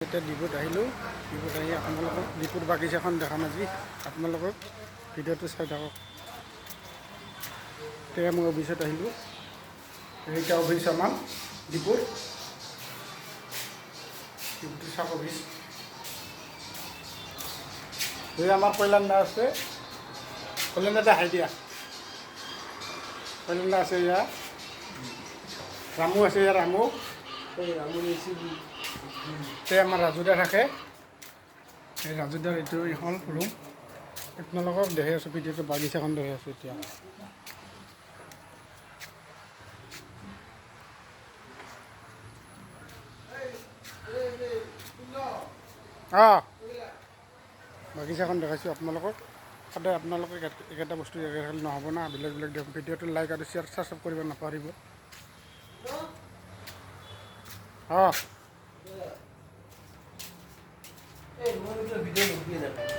এতিয়া ডিপুত আহিলোঁ। ডিপুত আহি আপোনালোকক ডিপুৰ বাগিচাখন দেখাম আজি। আপোনালোকক ভিডিঅ'টো চাই থাকক। এতিয়া মই অফিচত আহিলোঁ। এইটা অফিচ আমাৰ ডিপুৰ চাক অফিচ। এই আমাৰ কল্যাণ দা আছে। কল্যাণ দা হাই দিয়া। কল্যাণ দা আছে ইয়াত। ৰামু আছে ইয়াত। ৰামু আমাৰ ৰাজুদা থাকে। এই ৰাজুদাৰ এইটো এখন ৰুম। আপোনালোকক দেখি আছোঁ ভিডিঅ'টো, বাগিচাখন দেখি আছোঁ এতিয়া। বাগিচাখন দেখাইছোঁ আপোনালোকক। সদায় আপোনালোকে একেটা বস্তু দেখালে নহ'ব না, বেলেগ বেলেগ দেখোন। ভিডিঅ'টো লাইক আৰু শ্বেয়াৰ ছাবস্ক্ৰাইব কৰিব নাপাহৰিব। ভিডিঅ'